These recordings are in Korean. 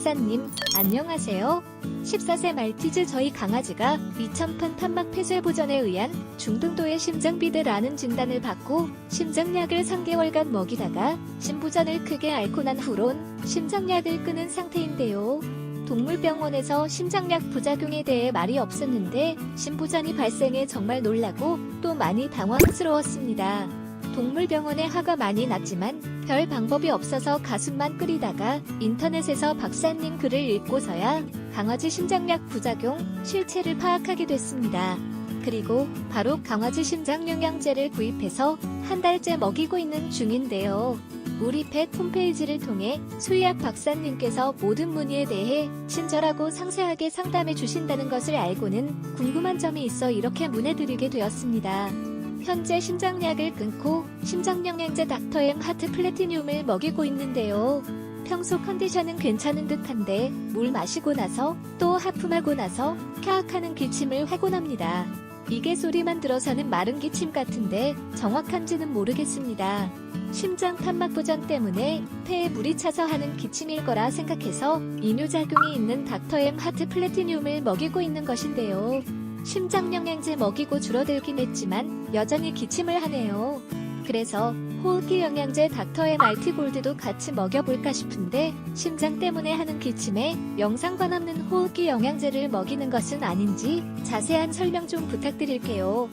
박사님, 안녕하세요. 14세 말티즈 저희 강아지가 2000판 판막 폐쇄 보전에 의한 중등도의 심장비대라는 진단을 받고 심장약을 3개월간 먹이다가 심부전을 크게 앓고 난 후론 심장약을 끊은 상태인데요. 동물병원에서 심장약 부작용에 대해 말이 없었는데 심부전이 발생해 정말 놀라고 또 많이 당황스러웠습니다. 동물병원에 화가 많이 났지만 별 방법이 없어서 가슴만 끓이다가 인터넷에서 박사님 글을 읽고서야 강아지 심장약 부작용 실체를 파악하게 됐습니다. 그리고 바로 강아지 심장영양제를 구입해서 한 달째 먹이고 있는 중인데요. 우리 펫 홈페이지를 통해 수의학 박사님께서 모든 문의에 대해 친절하고 상세하게 상담해 주신다는 것을 알고는 궁금한 점이 있어 이렇게 문의드리게 되었습니다. 현재 심장약을 끊고 심장영양제 닥터엠 하트 플래티늄을 먹이고 있는데요. 평소 컨디션은 괜찮은 듯한데 물 마시고 나서 또 하품하고 나서 캬악하는 기침을 하곤 합니다. 이게 소리만 들어서는 마른 기침 같은데 정확한지는 모르겠습니다. 심장 판막 부전 때문에 폐에 물이 차서 하는 기침일 거라 생각해서 이뇨작용이 있는 닥터엠 하트 플래티늄을 먹이고 있는 것인데요. 심장영양제 먹이고 줄어들긴 했지만 여전히 기침을 하네요. 그래서 호흡기 영양제 닥터엠 알티골드도 같이 먹여볼까 싶은데 심장 때문에 하는 기침에 영상관 없는 호흡기 영양제를 먹이는 것은 아닌지 자세한 설명 좀 부탁드릴게요.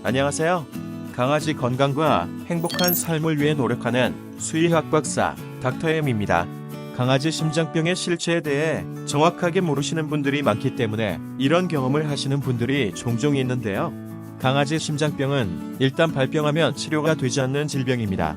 안녕하세요. 강아지 건강과 행복한 삶을 위해 노력하는 수의학 박사 닥터엠입니다. 강아지 심장병의 실체에 대해 정확하게 모르시는 분들이 많기 때문에 이런 경험을 하시는 분들이 종종 있는데요. 강아지 심장병은 일단 발병하면 치료가 되지 않는 질병입니다.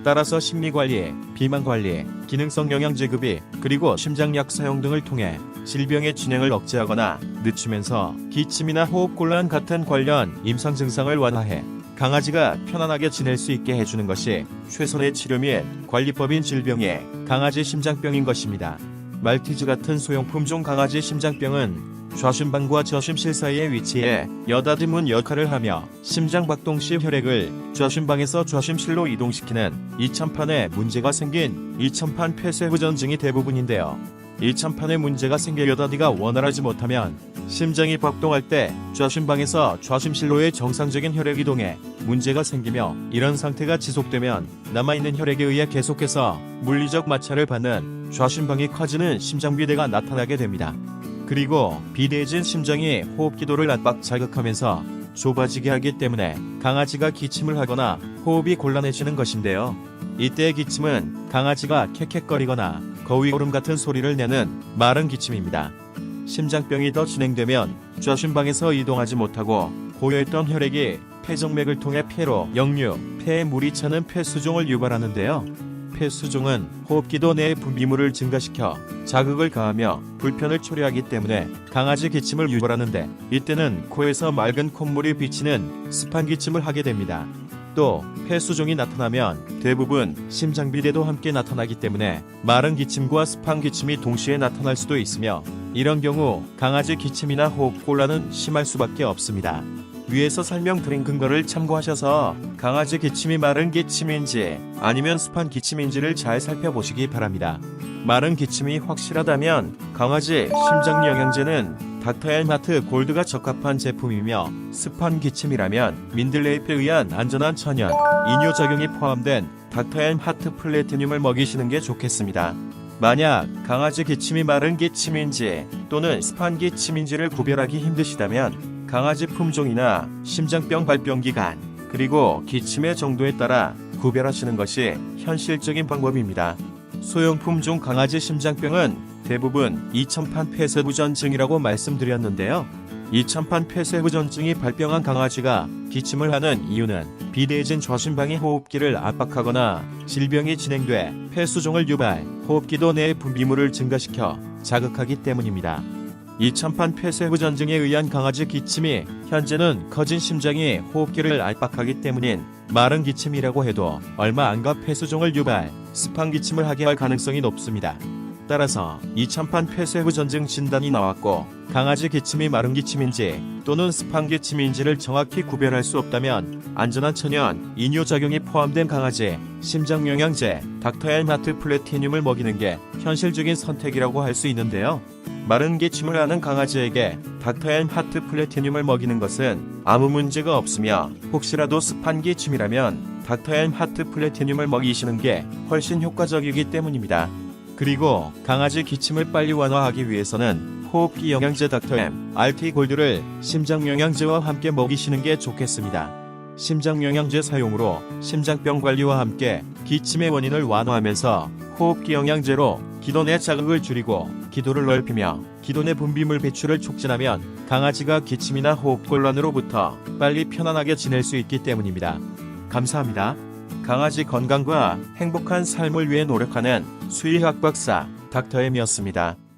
따라서 심리관리, 비만관리, 기능성 영양제급이 그리고 심장약 사용 등을 통해 질병의 진행을 억제하거나 늦추면서 기침이나 호흡곤란 같은 관련 임상 증상을 완화해 강아지가 편안하게 지낼 수 있게 해주는 것이 최선의 치료 및 관리법인 질병의 강아지 심장병인 것입니다. 말티즈 같은 소형품종 강아지 심장병은 좌심방과 저심실 사이에 위치해 여닫이문 역할을 하며 심장박동 시 혈액을 좌심방에서 좌심실로 이동시키는 이천판에 문제가 생긴 이천판 폐쇄부전 증이 대부분인데요. 이천판에 문제가 생겨 여닫이가 원활하지 못하면 심장이 박동할 때 좌심방에서 좌심실로의 정상적인 혈액 이동에 문제가 생기며 이런 상태가 지속되면 남아있는 혈액에 의해 계속해서 물리적 마찰을 받는 좌심방이 커지는 심장비대가 나타나게 됩니다. 그리고 비대해진 심장이 호흡기도를 압박 자극하면서 좁아지게 하기 때문에 강아지가 기침을 하거나 호흡이 곤란해지는 것인데요. 이때의 기침은 강아지가 캑캑거리거나 거위오름 같은 소리를 내는 마른 기침입니다. 심장병이 더 진행되면 좌심방에서 이동하지 못하고 고여있던 혈액이 폐정맥을 통해 폐로 역류, 폐에 물이 차는 폐수종을 유발하는데요. 폐수종은 호흡기도 내의 분비물을 증가시켜 자극을 가하며 불편을 초래하기 때문에 강아지 기침을 유발하는데 이때는 코에서 맑은 콧물이 비치는 습한 기침을 하게 됩니다. 또 폐수종이 나타나면 대부분 심장비대도 함께 나타나기 때문에 마른 기침과 습한 기침이 동시에 나타날 수도 있으며 이런 경우 강아지 기침이나 호흡곤란은 심할 수밖에 없습니다. 위에서 설명드린 근거를 참고하셔서 강아지 기침이 마른 기침인지 아니면 습한 기침인지를 잘 살펴보시기 바랍니다. 마른 기침이 확실하다면 강아지 심장영양제는 닥터엠 하트 골드가 적합한 제품이며 습한 기침이라면 민들레잎에 의한 안전한 천연 이뇨작용이 포함된 닥터엠 하트 플래티늄을 먹이시는 게 좋겠습니다. 만약 강아지 기침이 마른 기침인지 또는 습한 기침인지를 구별하기 힘드시다면 강아지 품종이나 심장병 발병 기간 그리고 기침의 정도에 따라 구별하시는 것이 현실적인 방법입니다. 소형품종 강아지 심장병은 대부분 이천판 폐쇄부전증이라고 말씀드렸는데요. 이천판 폐쇄부전증이 발병한 강아지가 기침을 하는 이유는 비대해진 좌심방이 호흡기를 압박하거나 질병이 진행돼 폐수종을 유발, 호흡기도 내의 분비물을 증가시켜 자극하기 때문입니다. 이천판 폐쇄부전증에 의한 강아지 기침이 현재는 커진 심장이 호흡기를 압박하기 때문인 마른 기침이라고 해도 얼마 안가 폐수종을 유발, 습한 기침을 하게 할 가능성이 높습니다. 따라서 이천판 폐쇄후전증 진단이 나왔고 강아지 기침이 마른 기침인지 또는 습한 기침인지를 정확히 구별할 수 없다면 안전한 천연 이뇨작용이 포함된 강아지 심장영양제 닥터헬마트 플래티늄을 먹이는 게 현실적인 선택이라고 할 수 있는데요. 마른 기침을 하는 강아지에게 닥터헬마트 플래티늄을 먹이는 것은 아무 문제가 없으며 혹시라도 습한 기침이라면 닥터헬마트 플래티늄을 먹이시는 게 훨씬 효과적이기 때문입니다. 그리고 강아지 기침을 빨리 완화하기 위해서는 호흡기 영양제 닥터엠 RT 골드를 심장영양제와 함께 먹이시는 게 좋겠습니다. 심장영양제 사용으로 심장병 관리와 함께 기침의 원인을 완화하면서 호흡기 영양제로 기도 내 자극을 줄이고 기도를 넓히며 기도 내 분비물 배출을 촉진하면 강아지가 기침이나 호흡곤란으로부터 빨리 편안하게 지낼 수 있기 때문입니다. 감사합니다. 강아지 건강과 행복한 삶을 위해 노력하는 수의학 박사 닥터엠이었습니다.